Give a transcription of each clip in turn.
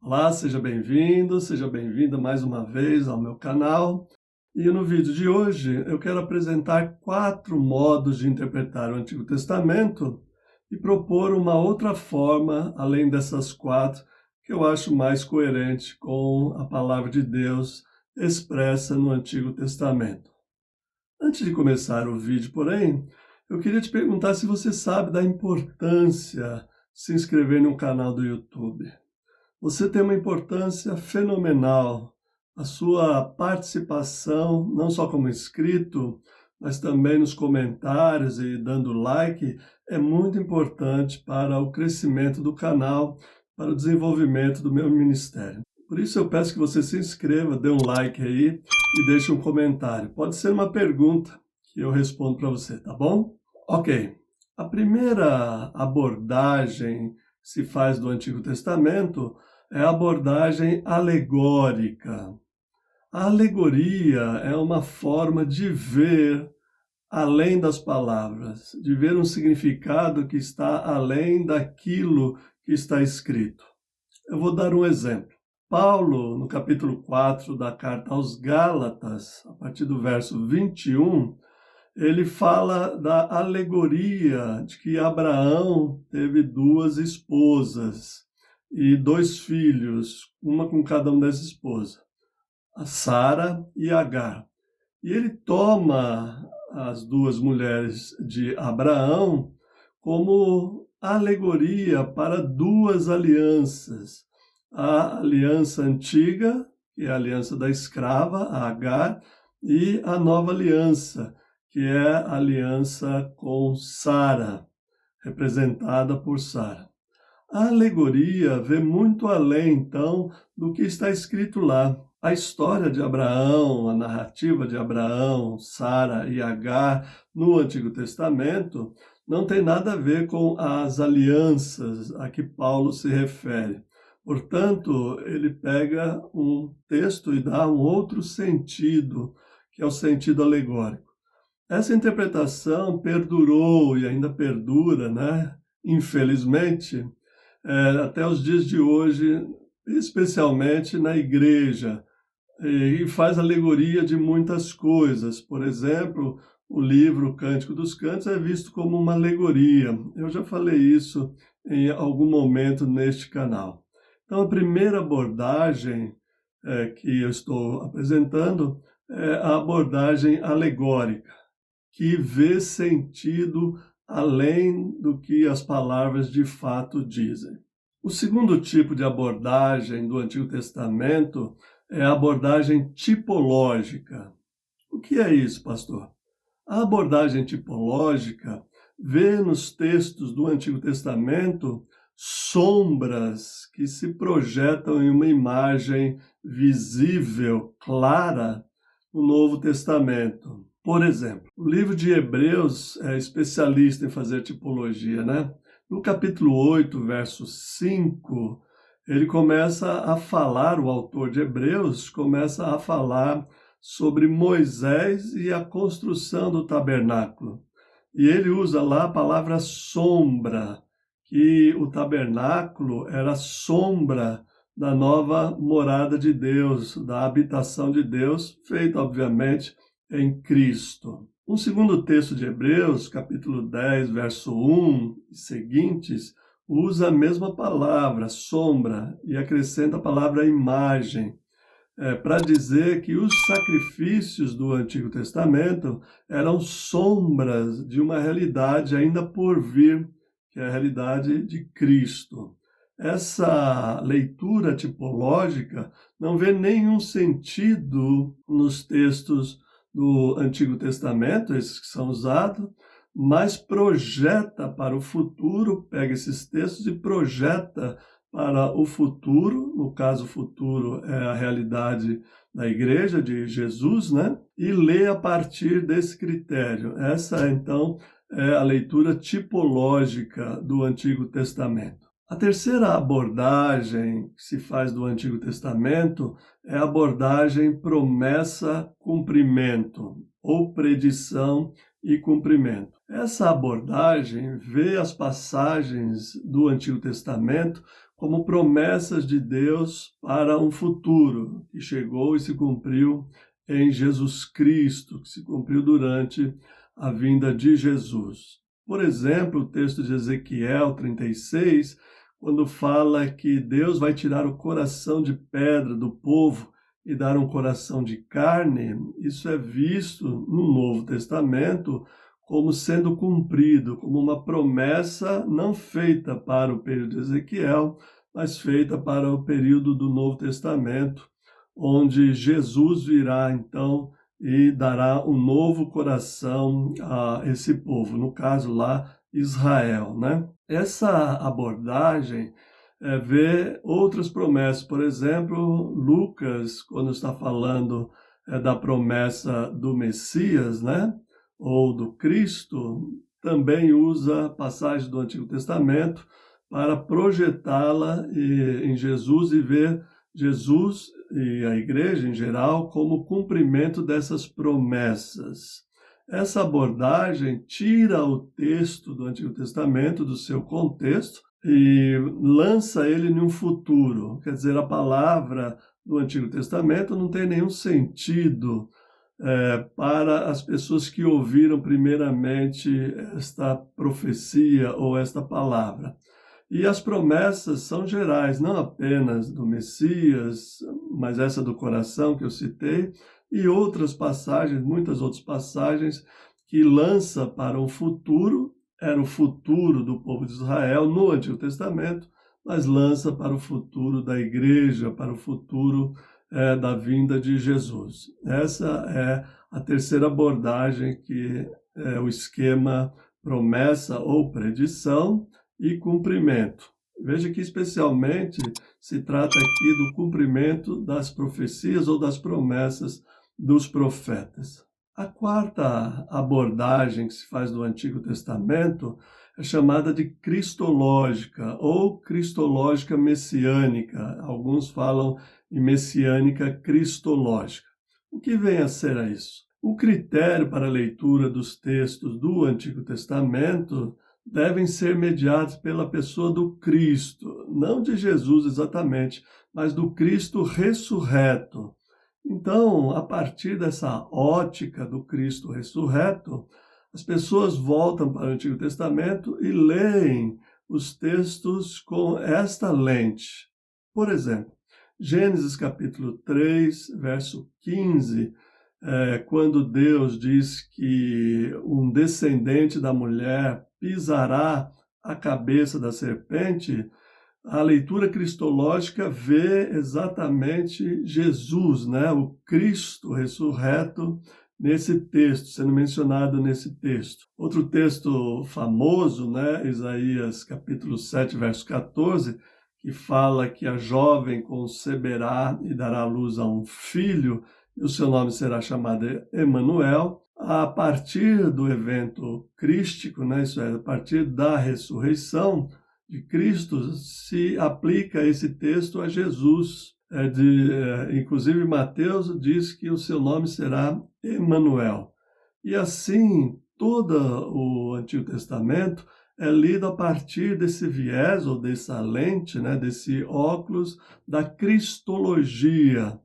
Olá, seja bem-vinda mais uma vez ao meu canal. E no vídeo de hoje eu quero apresentar 4 modos de interpretar o Antigo Testamento e propor uma outra forma, além dessas 4, que eu acho mais coerente com a palavra de Deus expressa no Antigo Testamento. Antes de começar o vídeo, porém, eu queria te perguntar se você sabe da importância de se inscrever no canal do YouTube. Você tem uma importância fenomenal. A sua participação, não só como inscrito, mas também nos comentários e dando like, é muito importante para o crescimento do canal, para o desenvolvimento do meu ministério. Por isso eu peço que você se inscreva, dê um like aí e deixe um comentário. Pode ser uma pergunta que eu respondo para você, tá bom? Ok. A primeira abordagem que se faz do Antigo Testamento é a abordagem alegórica. A alegoria é uma forma de ver além das palavras, de ver um significado que está além daquilo que está escrito. Eu vou dar um exemplo. Paulo, no capítulo 4 da carta aos Gálatas, a partir do verso 21, ele fala da alegoria de que Abraão teve 2 esposas e 2 filhos, uma com cada uma das esposas, a Sara e Agar. E ele toma as 2 mulheres de Abraão como alegoria para 2 alianças. A aliança antiga, que é a aliança da escrava, a Agar, e a nova aliança, que é a aliança com Sara, representada por Sara. A alegoria vê muito além, então, do que está escrito lá. A história de Abraão, a narrativa de Abraão, Sara e Agar no Antigo Testamento não tem nada a ver com as alianças a que Paulo se refere. Portanto, ele pega um texto e dá um outro sentido, que é o sentido alegórico. Essa interpretação perdurou e ainda perdura, né? Infelizmente, até os dias de hoje, especialmente na igreja, e faz alegoria de muitas coisas. Por exemplo, o livro Cântico dos Cânticos é visto como uma alegoria. Eu já falei isso em algum momento neste canal. Então, a primeira abordagem que eu estou apresentando é a abordagem alegórica, que vê sentido além do que as palavras de fato dizem. O segundo tipo de abordagem do Antigo Testamento é a abordagem tipológica. O que é isso, pastor? A abordagem tipológica vê nos textos do Antigo Testamento sombras que se projetam em uma imagem visível, clara, no Novo Testamento. Por exemplo, o livro de Hebreus é especialista em fazer tipologia, né? No capítulo 8, verso 5, ele começa a falar, o autor de Hebreus começa a falar sobre Moisés e a construção do tabernáculo. E ele usa lá a palavra sombra, que o tabernáculo era sombra da nova morada de Deus, da habitação de Deus, feita, obviamente, em Cristo. Um segundo texto de Hebreus, capítulo 10, verso 1 e seguintes, usa a mesma palavra, sombra, e acrescenta a palavra imagem, para dizer que os sacrifícios do Antigo Testamento eram sombras de uma realidade ainda por vir, que é a realidade de Cristo. Essa leitura tipológica não vê nenhum sentido nos textos do Antigo Testamento, esses que são usados, mas projeta para o futuro, pega esses textos e projeta para o futuro, no caso o futuro é a realidade da igreja de Jesus, né? E lê a partir desse critério. Essa, então, é a leitura tipológica do Antigo Testamento. A terceira abordagem que se faz do Antigo Testamento é a abordagem promessa-cumprimento, ou predição e cumprimento. Essa abordagem vê as passagens do Antigo Testamento como promessas de Deus para um futuro que chegou e se cumpriu em Jesus Cristo, que se cumpriu durante a vinda de Jesus. Por exemplo, o texto de Ezequiel 36, quando fala que Deus vai tirar o coração de pedra do povo e dar um coração de carne, isso é visto no Novo Testamento como sendo cumprido, como uma promessa não feita para o período de Ezequiel, mas feita para o período do Novo Testamento, onde Jesus virá então e dará um novo coração a esse povo, no caso lá, Israel, né? Essa abordagem vê outras promessas, por exemplo, Lucas, quando está falando da promessa do Messias, né? Ou do Cristo, também usa passagens do Antigo Testamento para projetá-la em Jesus e ver Jesus e a igreja em geral como cumprimento dessas promessas. Essa abordagem tira o texto do Antigo Testamento do seu contexto e lança ele em um futuro. Quer dizer, a palavra do Antigo Testamento não tem nenhum sentido para as pessoas que ouviram primeiramente esta profecia ou esta palavra. E as promessas são gerais, não apenas do Messias, mas essa do coração que eu citei, e outras passagens, muitas outras passagens, que lança para um futuro, era o futuro do povo de Israel no Antigo Testamento, mas lança para o futuro da igreja, para o futuro da vinda de Jesus. Essa é a terceira abordagem, que é o esquema promessa ou predição e cumprimento. Veja que especialmente se trata aqui do cumprimento das profecias ou das promessas dos profetas. A quarta abordagem que se faz do Antigo Testamento é chamada de cristológica ou cristológica messiânica. Alguns falam em messiânica cristológica. O que vem a ser isso? O critério para a leitura dos textos do Antigo Testamento devem ser mediados pela pessoa do Cristo, não de Jesus exatamente, mas do Cristo ressurreto. Então, a partir dessa ótica do Cristo ressurreto, as pessoas voltam para o Antigo Testamento e leem os textos com esta lente. Por exemplo, Gênesis capítulo 3, verso 15, quando Deus diz que um descendente da mulher pisará a cabeça da serpente, a leitura cristológica vê exatamente Jesus, né? O Cristo ressurreto nesse texto, sendo mencionado nesse texto. Outro texto famoso, né? Isaías capítulo 7, verso 14, que fala que a jovem conceberá e dará luz a um filho, e o seu nome será chamado Emanuel. A partir do evento crístico, né? Isso é, a partir da ressurreição de Cristo, se aplica esse texto a Jesus. Inclusive, Mateus diz que o seu nome será Emanuel. E assim, todo o Antigo Testamento é lido a partir desse viés, ou dessa lente, né, desse óculos da cristologia.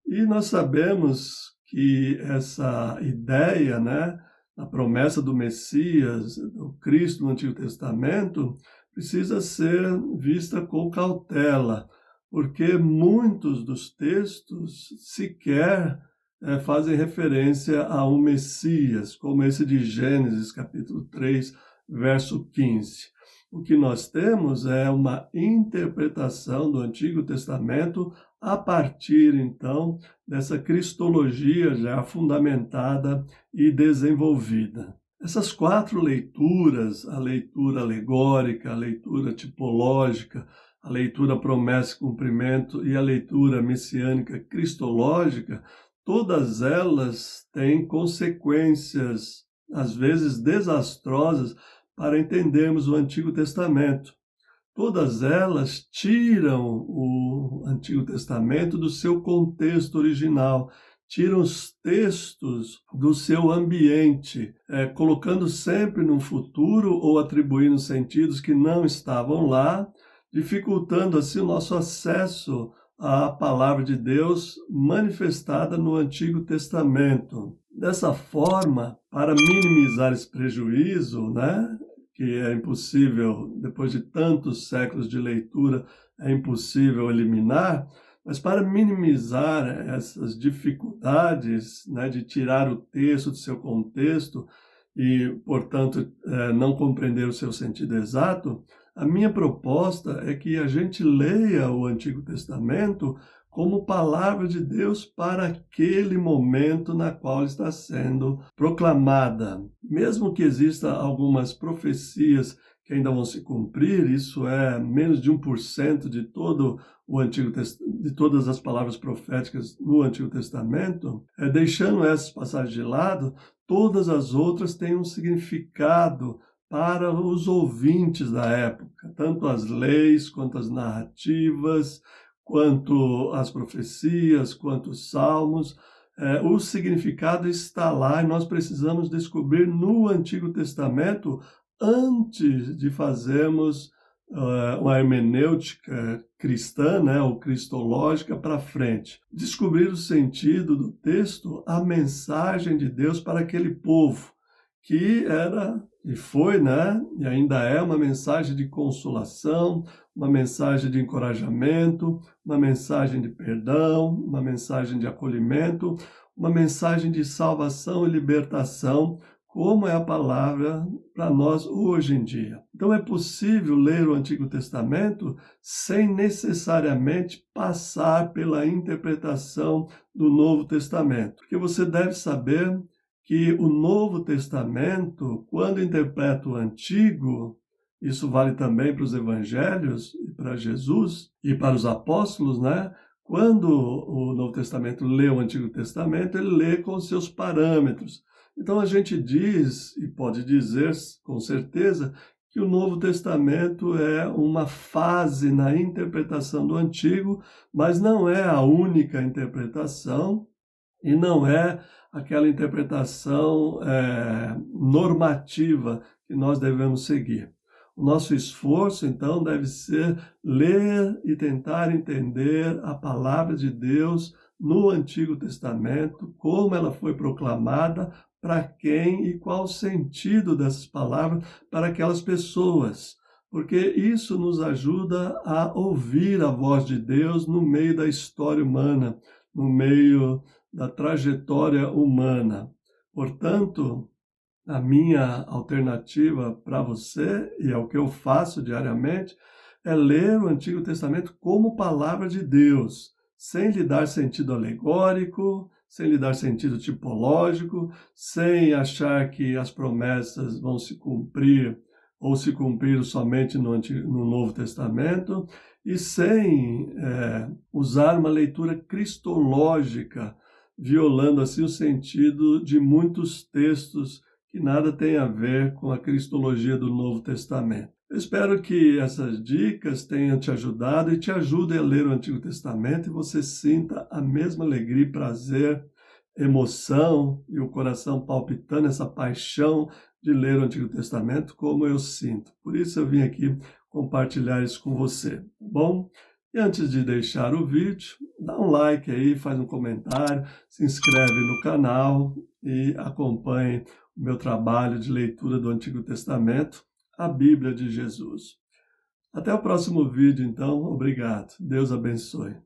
E nós sabemos que essa ideia, né, a promessa do Messias, do Cristo no Antigo Testamento, precisa ser vista com cautela, porque muitos dos textos sequer fazem referência a um Messias, como esse de Gênesis, capítulo 3, verso 15. O que nós temos é uma interpretação do Antigo Testamento a partir, então, dessa cristologia já fundamentada e desenvolvida. Essas quatro leituras, a leitura alegórica, a leitura tipológica, a leitura promessa e cumprimento e a leitura messiânica cristológica, todas elas têm consequências, às vezes desastrosas, para entendermos o Antigo Testamento. Todas elas tiram o Antigo Testamento do seu contexto original, tiram os textos do seu ambiente, colocando sempre no futuro ou atribuindo sentidos que não estavam lá, dificultando assim o nosso acesso à palavra de Deus manifestada no Antigo Testamento. Dessa forma, para minimizar esse prejuízo, né, que é impossível, depois de tantos séculos de leitura, é impossível eliminar, mas para minimizar essas dificuldades, né, de tirar o texto do seu contexto e, portanto, não compreender o seu sentido exato, a minha proposta é que a gente leia o Antigo Testamento como palavra de Deus para aquele momento na qual está sendo proclamada. Mesmo que exista algumas profecias que ainda vão se cumprir, isso é menos de 1% de todo o Antigo de todas as palavras proféticas no Antigo Testamento, deixando essas passagens de lado, todas as outras têm um significado para os ouvintes da época, tanto as leis quanto as narrativas, quanto as profecias, quanto os salmos. O significado está lá e nós precisamos descobrir no Antigo Testamento antes de fazermos uma hermenêutica cristã, né, ou cristológica para frente. Descobrir o sentido do texto, a mensagem de Deus para aquele povo, que era e foi, né, e ainda é uma mensagem de consolação, uma mensagem de encorajamento, uma mensagem de perdão, uma mensagem de acolhimento, uma mensagem de salvação e libertação, como é a palavra para nós hoje em dia. Então é possível ler o Antigo Testamento sem necessariamente passar pela interpretação do Novo Testamento, porque você deve saber que o Novo Testamento, quando interpreta o Antigo, isso vale também para os evangelhos, e para Jesus e para os apóstolos, né? Quando o Novo Testamento lê o Antigo Testamento, ele lê com os seus parâmetros. Então a gente diz, e pode dizer com certeza, que o Novo Testamento é uma fase na interpretação do Antigo, mas não é a única interpretação e não é aquela interpretação normativa que nós devemos seguir. O nosso esforço, então, deve ser ler e tentar entender a palavra de Deus no Antigo Testamento, como ela foi proclamada, para quem e qual o sentido dessas palavras para aquelas pessoas. Porque isso nos ajuda a ouvir a voz de Deus no meio da história humana, no meio da trajetória humana. Portanto, a minha alternativa para você, e é o que eu faço diariamente, é ler o Antigo Testamento como palavra de Deus, sem lhe dar sentido alegórico, sem lhe dar sentido tipológico, sem achar que as promessas vão se cumprir ou se cumpriram somente no Novo Testamento, e sem usar uma leitura cristológica, violando assim o sentido de muitos textos que nada tem a ver com a cristologia do Novo Testamento. Eu espero que essas dicas tenham te ajudado e te ajudem a ler o Antigo Testamento e você sinta a mesma alegria e prazer, emoção e o coração palpitando, essa paixão de ler o Antigo Testamento como eu sinto. Por isso eu vim aqui compartilhar isso com você, tá bom? E antes de deixar o vídeo, dá um like aí, faz um comentário, se inscreve no canal e acompanhe o meu trabalho de leitura do Antigo Testamento, a Bíblia de Jesus. Até o próximo vídeo, então. Obrigado. Deus abençoe.